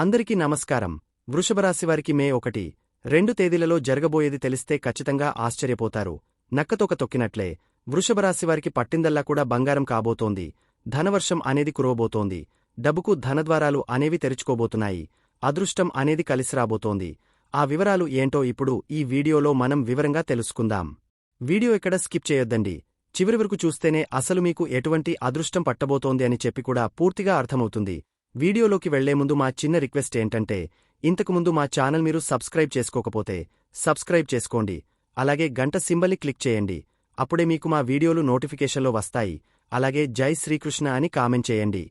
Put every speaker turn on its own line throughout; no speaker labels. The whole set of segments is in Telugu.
అందరికీ నమస్కారం. వృషభరాశివారికి మే 1, 2 తేదీలలో జరగబోయేది తెలిస్తే ఖచ్చితంగా ఆశ్చర్యపోతారు. నక్కతోక తొక్కినట్లే వృషభరాశివారికి పట్టిందల్లా కూడా బంగారం కాబోతోంది. ధనవర్షం అనేది కురవబోతోంది. డబ్బుకు ధనద్వారాలు అనేవి తెరుచుకోబోతున్నాయి. అదృష్టం అనేది కలిసిరాబోతోంది. ఆ వివరాలు ఏంటో ఇప్పుడు ఈ వీడియోలో మనం వివరంగా తెలుసుకుందాం. వీడియో ఎక్కడ స్కిప్ చేయొద్దండి. చివరి వరకు చూస్తేనే అసలు మీకు ఎటువంటి అదృష్టం పట్టబోతోంది అని చెప్పి కూడా పూర్తిగా అర్థమవుతుంది. వీడియోలోకి వెళ్లే ముందు మా చిన్న రిక్వెస్ట్ ఏంటంటే, ఇంతకుముందు మా ఛానల్ మీరు సబ్స్క్రైబ్ చేసుకోకపోతే సబ్స్క్రైబ్ చేసుకోండి. అలాగే గంట సింబల్ని క్లిక్ చేయండి. అప్పుడే మీకు మా వీడియోలు నోటిఫికేషన్లో వస్తాయి. అలాగే జై శ్రీకృష్ణ అని కామెంట్ చేయండి.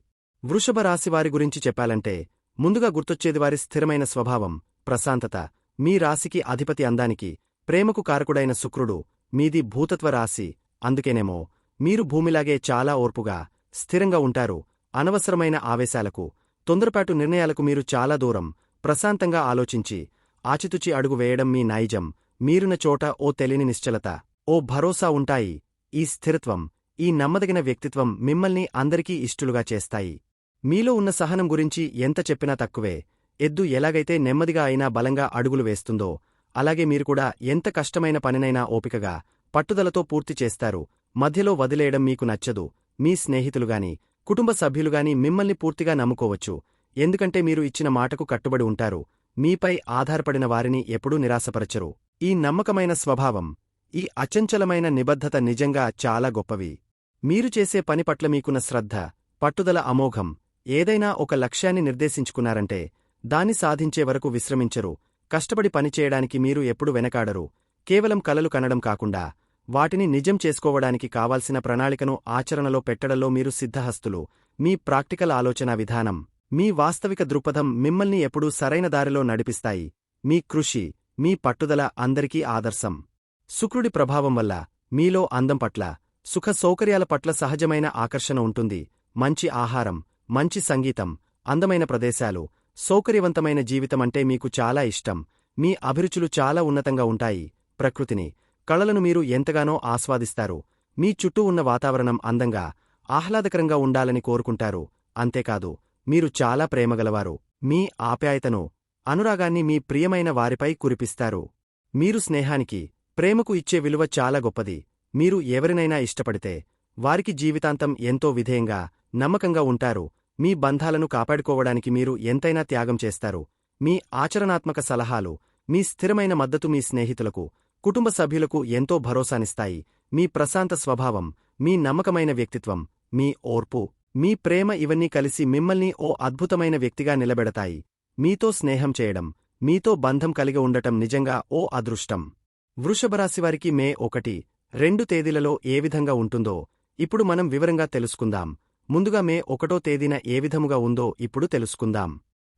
వృషభ రాశివారి గురించి చెప్పాలంటే ముందుగా గుర్తొచ్చేది వారి స్థిరమైన స్వభావం, ప్రశాంతత. మీ రాశికి అధిపతి అందానికి, ప్రేమకు కారకుడైన శుక్రుడు. మీది భూతత్వ రాశి. అందుకేనేమో మీరు భూమిలాగే చాలా ఓర్పుగా, స్థిరంగా ఉంటారు. అనవసరమైన ఆవేశాలకు, తొందరపాటు నిర్ణయాలకు మీరు చాలా దూరం. ప్రశాంతంగా ఆలోచించి ఆచితూచి అడుగు వేయడం మీ నైజం. మీరున్న చోట ఓ తెలియని నిశ్చలత, ఓ భరోసా ఉంటాయి. ఈ స్థిరత్వం, ఈ నమ్మదగిన వ్యక్తిత్వం మిమ్మల్ని అందరికీ ఇష్టలుగా చేస్తాయి. మీలో ఉన్న సహనం గురించి ఎంత చెప్పినా తక్కువే. ఎద్దు ఎలాగైతే నెమ్మదిగా అయినా బలంగా అడుగులు వేస్తుందో, అలాగే మీరు కూడా ఎంత కష్టమైన పనినైనా ఓపికగా, పట్టుదలతో పూర్తి చేస్తారు. మధ్యలో వదిలేయడం మీకు నచ్చదు. మీ స్నేహితులుగాని, కుటుంబ సభ్యులుగాని మిమ్మల్ని పూర్తిగా నమ్ముకోవచ్చు. ఎందుకంటే మీరు ఇచ్చిన మాటకు కట్టుబడి ఉంటారు. మీపై ఆధారపడిన వారిని ఎప్పుడూ నిరాశపరచరు. ఈ నమ్మకమైన స్వభావం, ఈ అచంచలమైన నిబద్ధత నిజంగా చాలా గొప్పవి. మీరు చేసే పని పట్ల మీకున్న శ్రద్ధ, పట్టుదల అమోఘం. ఏదైనా ఒక లక్ష్యాన్ని నిర్దేశించుకున్నారంటే దాన్ని సాధించే వరకు విశ్రమించరు. కష్టపడి పనిచేయడానికి మీరు ఎప్పుడు వెనకాడరు. కేవలం కలలు కనడం కాకుండా వాటిని నిజం చేసుకోవడానికి కావాల్సిన ప్రణాళికను ఆచరణలో పెట్టడంలో మీరు సిద్ధహస్తులు. మీ ప్రాక్టికల్ ఆలోచనా విధానం, మీ వాస్తవిక దృక్పథం మిమ్మల్ని ఎప్పుడూ సరైన దారిలో నడిపిస్తాయి. మీ కృషి, మీ పట్టుదల అందరికీ ఆదర్శం. శుక్రుడి ప్రభావం వల్ల మీలో అందం పట్ల, సుఖ సౌకర్యాల పట్ల సహజమైన ఆకర్షణ ఉంటుంది. మంచి ఆహారం, మంచి సంగీతం, అందమైన ప్రదేశాలు, సౌకర్యవంతమైన జీవితమంటే మీకు చాలా ఇష్టం. మీ అభిరుచులు చాలా ఉన్నతంగా ఉంటాయి. ప్రకృతిని, కళలను మీరు ఎంతగానో ఆస్వాదిస్తారు. మీ చుట్టూ ఉన్న వాతావరణం అందంగా, ఆహ్లాదకరంగా ఉండాలని కోరుకుంటారు. అంతేకాదు, మీరు చాలా ప్రేమగలవారు. మీ ఆప్యాయతను, అనురాగాన్ని మీ ప్రియమైన వారిపై కురిపిస్తారు. మీరు స్నేహానికి, ప్రేమకు ఇచ్చే విలువ చాలా గొప్పది. మీరు ఎవరినైనా ఇష్టపడితే వారికి జీవితాంతం ఎంతో విధేయంగా, నమ్మకంగా ఉంటారు. మీ బంధాలను కాపాడుకోవడానికి మీరు ఎంతైనా త్యాగం చేస్తారు. మీ ఆచరణాత్మక సలహాలు, మీ స్థిరమైన మద్దతు మీ స్నేహితులకు, కుటుంబ సభ్యులకు ఎంతో భరోసానిస్తాయి. మీ ప్రశాంత స్వభావం, మీ నమ్మకమైన వ్యక్తిత్వం, మీ ఓర్పు, మీ ప్రేమ ఇవన్నీ కలిసి మిమ్మల్ని ఓ అద్భుతమైన వ్యక్తిగా నిలబెడతాయి. మీతో స్నేహం చేయడం, మీతో బంధం కలిగి ఉండటం నిజంగా ఓ అదృష్టం. వృషభరాశివారికి మే 1, 2 తేదీలలో ఏ విధంగా ఉంటుందో ఇప్పుడు మనం వివరంగా తెలుసుకుందాం. ముందుగా మే 1వ తేదీన ఏ విధముగా ఉందో ఇప్పుడు తెలుసుకుందాం.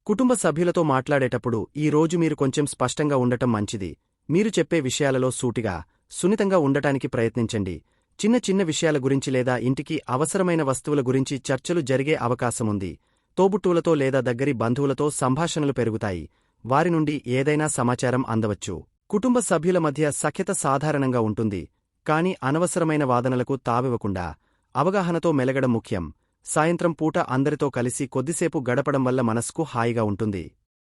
కుటుంబ సభ్యులతో మాట్లాడేటప్పుడు ఈ రోజు మీరు కొంచెం స్పష్టంగా ఉండటం మంచిది. మీరు చెప్పే విషయాలలో సూటిగా, సున్నితంగా ఉండటానికి ప్రయత్నించండి. చిన్న చిన్న విషయాల గురించి లేదా ఇంటికి అవసరమైన వస్తువుల గురించి చర్చలు జరిగే అవకాశముంది. తోబుట్టువులతో లేదా దగ్గరి బంధువులతో సంభాషణలు పెరుగుతాయి. వారి నుండి ఏదైనా సమాచారం అందవచ్చు. కుటుంబ సభ్యుల మధ్య సఖ్యత సాధారణంగా ఉంటుంది. కాని అనవసరమైన వాదనలకు తావివ్వకుండా అవగాహనతో మెలగడం ముఖ్యం. సాయంత్రం పూట అందరితో కలిసి కొద్దిసేపు గడపడం వల్ల మనస్కు హాయిగా ఉంటుంది.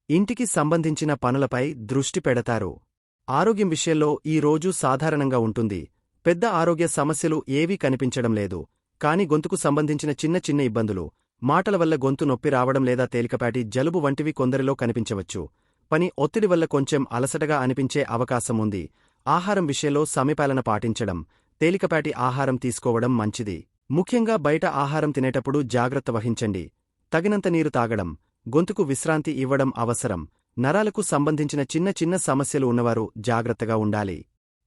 ఇంటికి సంబంధించిన పనులపై దృష్టి పెడతారు. ఆరోగ్యం విషయంలో ఈ రోజు సాధారణంగా ఉంటుంది. పెద్ద ఆరోగ్య సమస్యలు ఏవీ కనిపించడం లేదు. కాని గొంతుకు సంబంధించిన చిన్న చిన్న ఇబ్బందులు, మాటల వల్ల గొంతు నొప్పి రావడం లేదా తేలికపాటి జలుబు వంటివి కొందరిలో కనిపించవచ్చు. పని ఒత్తిడి వల్ల కొంచెం అలసటగా అనిపించే అవకాశం ఉంది. ఆహారం విషయంలో సమపాలన పాటించడం, తేలికపాటి ఆహారం తీసుకోవడం మంచిది. ముఖ్యంగా బయట ఆహారం తినేటప్పుడు జాగ్రత్త వహించండి. తగినంత నీరు తాగడం, గొంతుకు విశ్రాంతి ఇవ్వడం అవసరం. నరాలకు సంబంధించిన చిన్న చిన్న సమస్యలు ఉన్నవారు జాగ్రత్తగా ఉండాలి.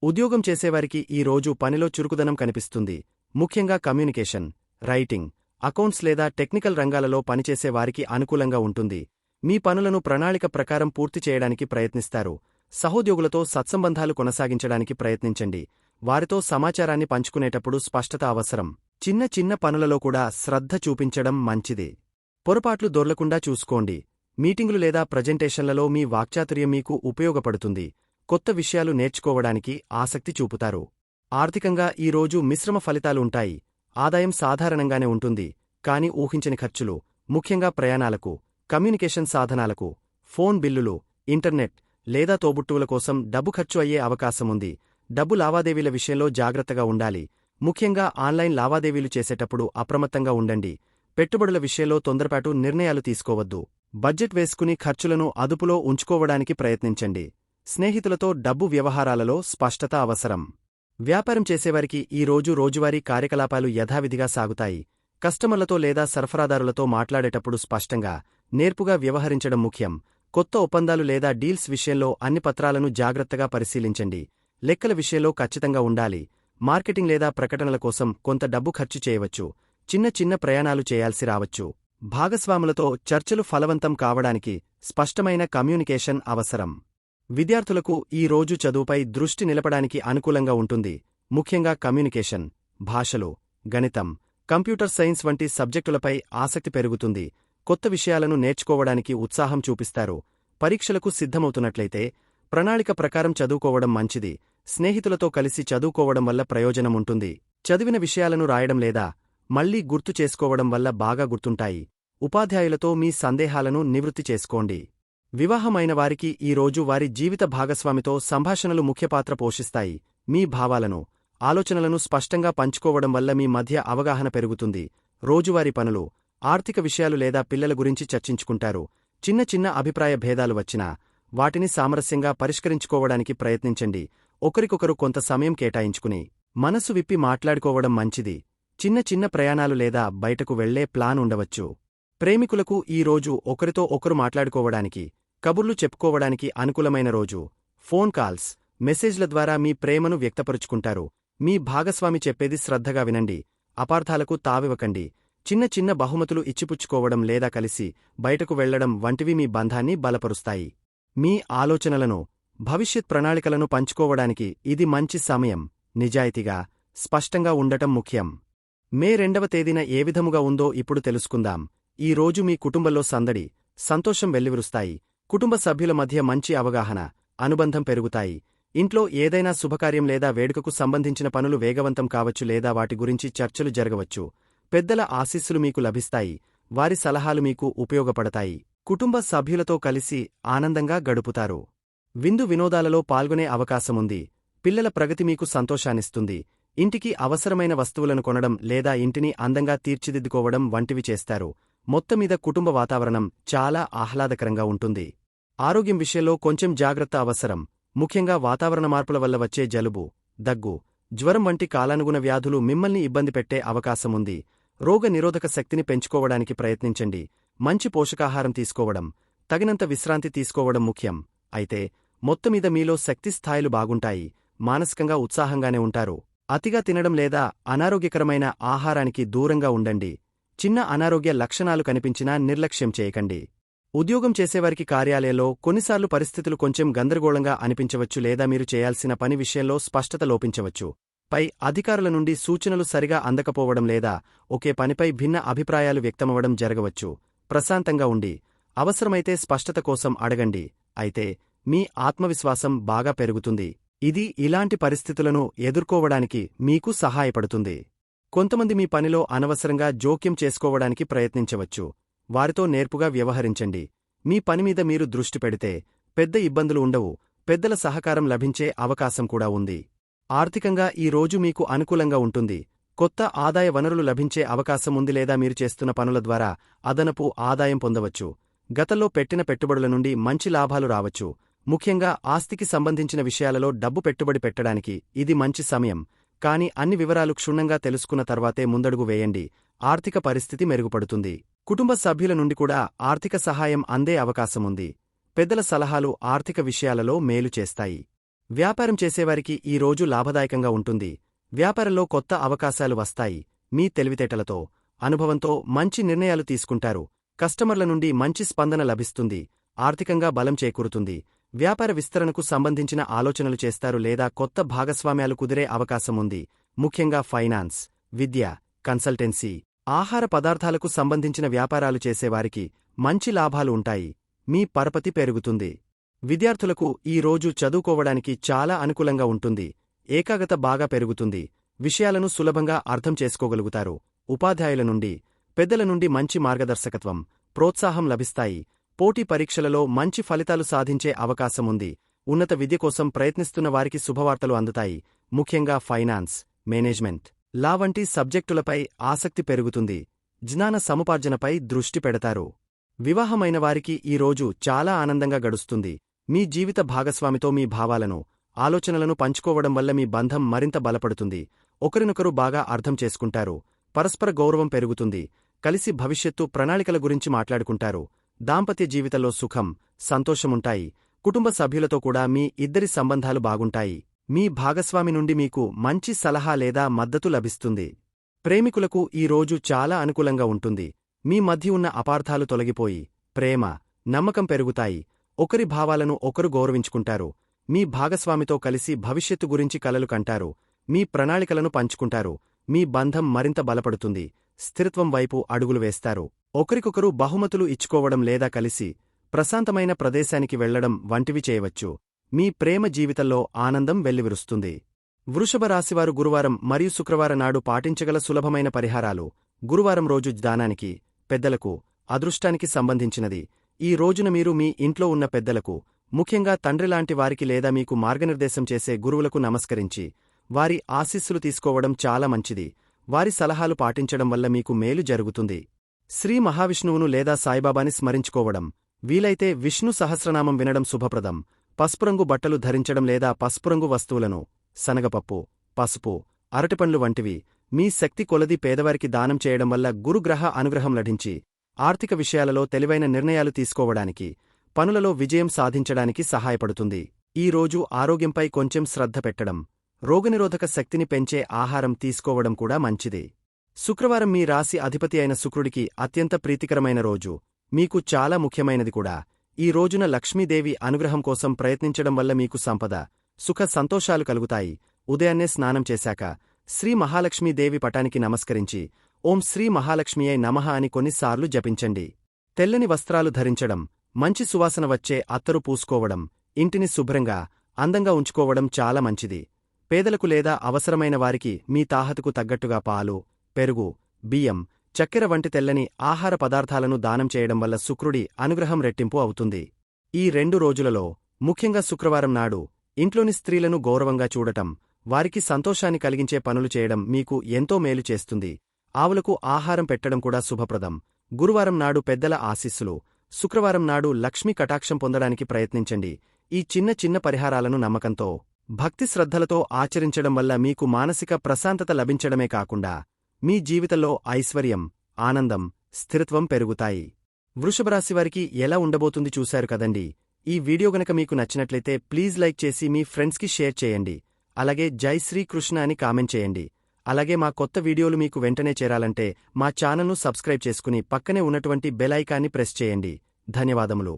ఉద్యోగం చేసేవారికి ఈ రోజు పనిలో చురుకుదనం కనిపిస్తుంది. ముఖ్యంగా కమ్యూనికేషన్, రైటింగ్, అకౌంట్స్ లేదా టెక్నికల్ రంగాలలో పనిచేసే వారికి అనుకూలంగా ఉంటుంది. మీ పనులను ప్రణాళిక ప్రకారం పూర్తి చేయడానికి ప్రయత్నిస్తారు. సహోద్యోగులతో సత్సంబంధాలు కొనసాగించడానికి ప్రయత్నించండి. వారితో సమాచారాన్ని పంచుకునేటప్పుడు స్పష్టత అవసరం. చిన్న చిన్న పనులలో కూడా శ్రద్ధ చూపించడం మంచిది. పొరపాట్లు దొర్లకుండా చూసుకోండి. మీటింగులు లేదా ప్రజెంటేషన్లలో మీ వాక్చాతుర్యం మీకు ఉపయోగపడుతుంది. కొత్త విషయాలు నేర్చుకోవడానికి ఆసక్తి చూపుతారు. ఆర్థికంగా ఈ రోజు మిశ్రమ ఫలితాలు ఉంటాయి. ఆదాయం సాధారణంగానే ఉంటుంది. కాని ఊహించని ఖర్చులు, ముఖ్యంగా ప్రయాణాలకు, కమ్యూనికేషన్ సాధనాలకు, ఫోన్ బిల్లులు, ఇంటర్నెట్ లేదా తోబుట్టువుల కోసం డబ్బు ఖర్చు అయ్యే అవకాశముంది. డబ్బు లావాదేవీల విషయంలో జాగ్రత్తగా ఉండాలి. ముఖ్యంగా ఆన్లైన్ లావాదేవీలు చేసేటప్పుడు అప్రమత్తంగా ఉండండి. పెట్టుబడుల విషయంలో తొందరపాటు నిర్ణయాలు తీసుకోవద్దు. బడ్జెట్ వేసుకుని ఖర్చులను అదుపులో ఉంచుకోవడానికి ప్రయత్నించండి. స్నేహితులతో డబ్బు వ్యవహారాలలో స్పష్టత అవసరం. వ్యాపారం చేసేవారికి ఈ రోజు రోజువారీ కార్యకలాపాలు యథావిధిగా సాగుతాయి. కస్టమర్లతో లేదా సరఫరాదారులతో మాట్లాడేటప్పుడు స్పష్టంగా, నేర్పుగా వ్యవహరించడం ముఖ్యం. కొత్త ఒప్పందాలు లేదా డీల్స్ విషయంలో అన్ని పత్రాలను జాగ్రత్తగా పరిశీలించండి. లెక్కల విషయంలో ఖచ్చితంగా ఉండాలి. మార్కెటింగ్ లేదా ప్రకటనల కోసం కొంత డబ్బు ఖర్చు చేయవచ్చు. చిన్న చిన్న ప్రయాణాలు చేయాల్సి రావచ్చు. భాగస్వాములతో చర్చలు ఫలవంతం కావడానికి స్పష్టమైన కమ్యూనికేషన్ అవసరం. విద్యార్థులకు ఈ రోజు చదువుపై దృష్టి నిలపడానికి అనుకూలంగా ఉంటుంది. ముఖ్యంగా కమ్యూనికేషన్, భాషలు, గణితం, కంప్యూటర్ సైన్స్ వంటి సబ్జెక్టులపై ఆసక్తి పెరుగుతుంది. కొత్త విషయాలను నేర్చుకోవడానికి ఉత్సాహం చూపిస్తారు. పరీక్షలకు సిద్ధమవుతున్నట్లయితే ప్రణాళిక ప్రకారం చదువుకోవడం మంచిది. స్నేహితులతో కలిసి చదువుకోవడం వల్ల ప్రయోజనముంటుంది. చదివిన విషయాలను రాయడం లేదా మళ్లీ గుర్తు చేసుకోవడం వల్ల బాగా గుర్తుంటాయి. ఉపాధ్యాయులతో మీ సందేహాలను నివృత్తి చేసుకోండి. వివాహమైన వారికి ఈ రోజు వారి జీవిత భాగస్వామితో సంభాషణలు ముఖ్యపాత్ర పోషిస్తాయి. మీ భావాలను, ఆలోచనలను స్పష్టంగా పంచుకోవడం వల్ల మీ మధ్య అవగాహన పెరుగుతుంది. రోజువారీ పనులు, ఆర్థిక విషయాలు లేదా పిల్లల గురించి చర్చించుకుంటారు. చిన్న చిన్న అభిప్రాయ భేదాలు వచ్చినా వాటిని సామరస్యంగా పరిష్కరించుకోవడానికి ప్రయత్నించండి. ఒకరికొకరు కొంత సమయం కేటాయించుకుని మనసు విప్పి మాట్లాడుకోవడం మంచిది. చిన్న చిన్న ప్రయాణాలు లేదా బయటకు వెళ్లే ప్లాన్ ఉండవచ్చు. ప్రేమికులకు ఈ రోజు ఒకరితో ఒకరు మాట్లాడుకోవడానికి, కబుర్లు చెప్పుకోవడానికి అనుకూలమైన రోజు. ఫోన్ కాల్స్, మెసేజ్ల ద్వారా మీ ప్రేమను వ్యక్తపరుచుకుంటారు. మీ భాగస్వామి చెప్పేది శ్రద్ధగా వినండి. అపార్థాలకు తావివ్వకండి. చిన్న చిన్న బహుమతులు ఇచ్చిపుచ్చుకోవడం లేదా కలిసి బయటకు వెళ్లడం వంటివి మీ బంధాన్ని బలపరుస్తాయి. మీ ఆలోచనలను, భవిష్యత్ ప్రణాళికలను పంచుకోవడానికి ఇది మంచి సమయం. నిజాయితీగా, స్పష్టంగా ఉండటం ముఖ్యం. మే 2వ తేదీన ఏ విధముగా ఉందో ఇప్పుడు తెలుసుకుందాం. ఈ రోజు మీ కుటుంబంలో సందడి, సంతోషం వెల్లివిరుస్తాయి. కుటుంబ సభ్యుల మధ్య మంచి అవగాహన, అనుబంధం పెరుగుతాయి. ఇంట్లో ఏదైనా శుభకార్యం లేదా వేడుకకు సంబంధించిన పనులు వేగవంతం కావచ్చు లేదా వాటి గురించి చర్చలు జరగవచ్చు. పెద్దల ఆశీస్సులు మీకు లభిస్తాయి. వారి సలహాలు మీకు ఉపయోగపడతాయి. కుటుంబ సభ్యులతో కలిసి ఆనందంగా గడుపుతారు. విందు వినోదాలలో పాల్గొనే అవకాశముంది. పిల్లల ప్రగతి మీకు సంతోషాన్నిస్తుంది. ఇంటికి అవసరమైన వస్తువులను కొనడం లేదా ఇంటిని అందంగా తీర్చిదిద్దుకోవడం వంటివి చేస్తారు. మొత్తమీద కుటుంబ వాతావరణం చాలా ఆహ్లాదకరంగా ఉంటుంది. ఆరోగ్యం విషయంలో కొంచెం జాగ్రత్త అవసరం. ముఖ్యంగా వాతావరణ మార్పుల వల్ల వచ్చే జలుబు, దగ్గు, జ్వరం వంటి కాలానుగుణ వ్యాధులు మిమ్మల్ని ఇబ్బంది పెట్టే అవకాశముంది. రోగ నిరోధక శక్తిని పెంచుకోవడానికి ప్రయత్నించండి. మంచి పోషకాహారం తీసుకోవడం, తగినంత విశ్రాంతి తీసుకోవడం ముఖ్యం. అయితే మొత్తమీద మీలో శక్తి స్థాయిలు బాగుంటాయి. మానసికంగా ఉత్సాహంగానే ఉంటారు. అతిగా తినడం లేదా అనారోగ్యకరమైన ఆహారానికి దూరంగా ఉండండి. చిన్న అనారోగ్య లక్షణాలు కనిపించినా నిర్లక్ష్యం చేయకండి. ఉద్యోగం చేసేవారికి కార్యాలయంలో కొన్నిసార్లు పరిస్థితులు కొంచెం గందరగోళంగా అనిపించవచ్చు లేదా మీరు చేయాల్సిన పని విషయంలో స్పష్టత లోపించవచ్చు. పై అధికారుల నుండి సూచనలు సరిగా అందకపోవడం లేదా ఒకే పనిపై భిన్న అభిప్రాయాలు వ్యక్తమవడం జరగవచ్చు. ప్రశాంతంగా ఉండి, అవసరమైతే స్పష్టత కోసం అడగండి. అయితే మీ ఆత్మవిశ్వాసం బాగా పెరుగుతుంది. ఇది ఇలాంటి పరిస్థితులను ఎదుర్కోవడానికి మీకు సహాయపడుతుంది. కొంతమంది మీ పనిలో అనవసరంగా జోక్యం చేసుకోవడానికి ప్రయత్నించవచ్చు. వారితో నేర్పుగా వ్యవహరించండి. మీ పనిమీద మీరు దృష్టి పెడితే పెద్ద ఇబ్బందులు ఉండవు. పెద్దల సహకారం లభించే అవకాశం కూడా ఉంది. ఆర్థికంగా ఈ రోజు మీకు అనుకూలంగా ఉంటుంది. కొత్త ఆదాయ వనరులు లభించే అవకాశం ఉంది లేదా మీరు చేస్తున్న పనుల ద్వారా అదనపు ఆదాయం పొందవచ్చు. గతంలో పెట్టిన పెట్టుబడుల నుండి మంచి లాభాలు రావచ్చు. ముఖ్యంగా ఆస్తికి సంబంధించిన విషయాలలో డబ్బు పెట్టుబడి పెట్టడానికి ఇది మంచి సమయం. కానీ అన్ని వివరాలు క్షుణ్ణంగా తెలుసుకున్న తర్వాతే ముందడుగు వేయండి. ఆర్థిక పరిస్థితి మెరుగుపడుతుంది. కుటుంబ సభ్యుల నుండి కూడా ఆర్థిక సహాయం అందే అవకాశముంది. పెద్దల సలహాలు ఆర్థిక విషయాలలో మేలు చేస్తాయి. వ్యాపారం చేసేవారికి ఈ రోజు లాభదాయకంగా ఉంటుంది. వ్యాపారంలో కొత్త అవకాశాలు వస్తాయి. మీ తెలివితేటలతో, అనుభవంతో మంచి నిర్ణయాలు తీసుకుంటారు. కస్టమర్ల నుండి మంచి స్పందన లభిస్తుంది. ఆర్థికంగా బలం చేకూరుతుంది. వ్యాపార విస్తరణకు సంబంధించిన ఆలోచనలు చేస్తారు లేదా కొత్త భాగస్వామ్యాలు కుదిరే అవకాశముంది. ముఖ్యంగా ఫైనాన్స్, విద్య, కన్సల్టెన్సీ, ఆహార పదార్థాలకు సంబంధించిన వ్యాపారాలు చేసేవారికి మంచి లాభాలు ఉంటాయి. మీ పరపతి పెరుగుతుంది. విద్యార్థులకు ఈ రోజు చదువుకోవడానికి చాలా అనుకూలంగా ఉంటుంది. ఏకాగ్రత బాగా పెరుగుతుంది. విషయాలను సులభంగా అర్థం చేసుకోగలుగుతారు. ఉపాధ్యాయుల నుండి, పెద్దల నుండి మంచి మార్గదర్శకత్వం, ప్రోత్సాహం లభిస్తాయి. పోటీ పరీక్షలలో మంచి ఫలితాలు సాధించే అవకాశముంది. ఉన్నత విద్య కోసం ప్రయత్నిస్తున్న వారికి శుభవార్తలు అందుతాయి. ముఖ్యంగా ఫైనాన్స్, మేనేజ్మెంట్, లా వంటి సబ్జెక్టులపై ఆసక్తి పెరుగుతుంది. జ్ఞాన సముపార్జనపై దృష్టి పెడతారు. వివాహమైన వారికి ఈ రోజు చాలా ఆనందంగా గడుస్తుంది. మీ జీవిత భాగస్వామితో మీ భావాలను, ఆలోచనలను పంచుకోవడం వల్ల మీ బంధం మరింత బలపడుతుంది. ఒకరినొకరు బాగా అర్థం చేసుకుంటారు. పరస్పర గౌరవం పెరుగుతుంది. కలిసి భవిష్యత్తు ప్రణాళికల గురించి మాట్లాడుకుంటారు. దాంపత్య జీవితంలో సుఖం, సంతోషముంటాయి. కుటుంబ సభ్యులతో కూడా మీ ఇద్దరి సంబంధాలు బాగుంటాయి. మీ భాగస్వామి నుండి మీకు మంచి సలహా లేదా మద్దతు లభిస్తుంది. ప్రేమికులకు ఈ రోజు చాలా అనుకూలంగా ఉంటుంది. మీ మధ్య ఉన్న అపార్థాలు తొలగిపోయి ప్రేమ, నమ్మకం పెరుగుతాయి. ఒకరి భావాలను ఒకరు గౌరవించుకుంటారు. మీ భాగస్వామితో కలిసి భవిష్యత్తు గురించి కలలు కంటారు. మీ ప్రణాళికలను పంచుకుంటారు. మీ బంధం మరింత బలపడుతుంది. స్థిరత్వం వైపు అడుగులు వేస్తారు. ఒకరికొకరు బహుమతులు ఇచ్చుకోవడం లేదా కలిసి ప్రశాంతమైన ప్రదేశానికి వెళ్లడం వంటివి చేయవచ్చు. మీ ప్రేమ జీవితంలో ఆనందం వెల్లివిరుస్తుంది. వృషభ రాశివారు గురువారం మరియు శుక్రవారం నాడు పాటించగల సులభమైన పరిహారాలు. గురువారం రోజు దానానికి, పెద్దలకు, అదృష్టానికి సంబంధించినది. ఈ రోజున మీరు మీ ఇంట్లో ఉన్న పెద్దలకు, ముఖ్యంగా తండ్రిలాంటి వారికి లేదా మీకు మార్గనిర్దేశం చేసే గురువులకు నమస్కరించి వారి ఆశీస్సులు తీసుకోవడం చాలా మంచిది. వారి సలహాలు పాటించడం వల్ల మీకు మేలు జరుగుతుంది. శ్రీ మహావిష్ణువును లేదా సాయిబాబాని స్మరించుకోవడం, వీలైతే విష్ణు సహస్రనామం వినడం శుభప్రదం. పసుపురంగు బట్టలు ధరించడం లేదా పసుపురంగు వస్తువులను, శనగపప్పు, పసుపు, అరటిపండ్లు వంటివి మీ శక్తి కొలది పేదవారికి దానం చేయడం వల్ల గురుగ్రహ అనుగ్రహం లభించి ఆర్థిక విషయాలలో తెలివైన నిర్ణయాలు తీసుకోవడానికి, పనులలో విజయం సాధించడానికి సహాయపడుతుంది. ఈ రోజు ఆరోగ్యంపై కొంచెం శ్రద్ధ పెట్టడం, రోగనిరోధక శక్తిని పెంచే ఆహారం తీసుకోవడం కూడా మంచిది. శుక్రవారం మీ రాశి అధిపతి అయిన శుక్రుడికి అత్యంత ప్రీతికరమైన రోజు. మీకు చాలా ముఖ్యమైనది కూడా. ఈ రోజున లక్ష్మీదేవి అనుగ్రహం కోసం ప్రయత్నించడం వల్ల మీకు సంపద, సుఖ సంతోషాలు కలుగుతాయి. ఉదయాన్నే స్నానం చేశాక శ్రీ మహాలక్ష్మీదేవి పటానికి నమస్కరించి ఓం శ్రీ మహాలక్ష్మీయై నమః అని కొన్నిసార్లు జపించండి. తెల్లని వస్త్రాలు ధరించడం, మంచి సువాసన వచ్చే అత్తరు పూసుకోవడం, ఇంటిని శుభ్రంగా, అందంగా ఉంచుకోవడం చాలా మంచిది. పేదలకు లేదా అవసరమైన వారికి మీ తాహతుకు తగ్గట్టుగా పాలు, పెరుగు, బియ్యం, చక్కెర వంటి తెల్లని ఆహార పదార్థాలను దానం చేయడం వల్ల శుక్రుడి అనుగ్రహం రెట్టింపు అవుతుంది. ఈ 2 రోజులలో, ముఖ్యంగా శుక్రవారం నాడు, ఇంట్లోని స్త్రీలను గౌరవంగా చూడటం, వారికి సంతోషాన్ని కలిగించే పనులు చేయడం మీకు ఎంతో మేలు చేస్తుంది. ఆవులకు ఆహారం పెట్టడం కూడా శుభప్రదం. గురువారం నాడు పెద్దల ఆశీస్సులు, శుక్రవారం నాడు లక్ష్మీ కటాక్షం పొందడానికి ప్రయత్నించండి. ఈ చిన్న చిన్న పరిహారాలను నమ్మకంతో, భక్తి శ్రద్ధలతో ఆచరించడం వల్ల మీకు మానసిక ప్రశాంతత లభించడమే కాకుండా మీ జీవితంలో ఐశ్వర్యం, ఆనందం, స్థిరత్వం పెరుగుతాయి. వృషభరాశివారికి ఎలా ఉండబోతుంది చూశారు కదండి. ఈ వీడియో గనక మీకు నచ్చినట్లయితే ప్లీజ్ లైక్ చేసి మీ ఫ్రెండ్స్కి షేర్ చేయండి. అలాగే జై శ్రీకృష్ణ అని కామెంట్ చేయండి. అలాగే మా కొత్త వీడియోలు మీకు వెంటనే చేరాలంటే మా ఛానల్ను సబ్స్క్రైబ్ చేసుకుని పక్కనే ఉన్నటువంటి బెల్ ఐకాన్ని ప్రెస్ చేయండి. ధన్యవాదములు.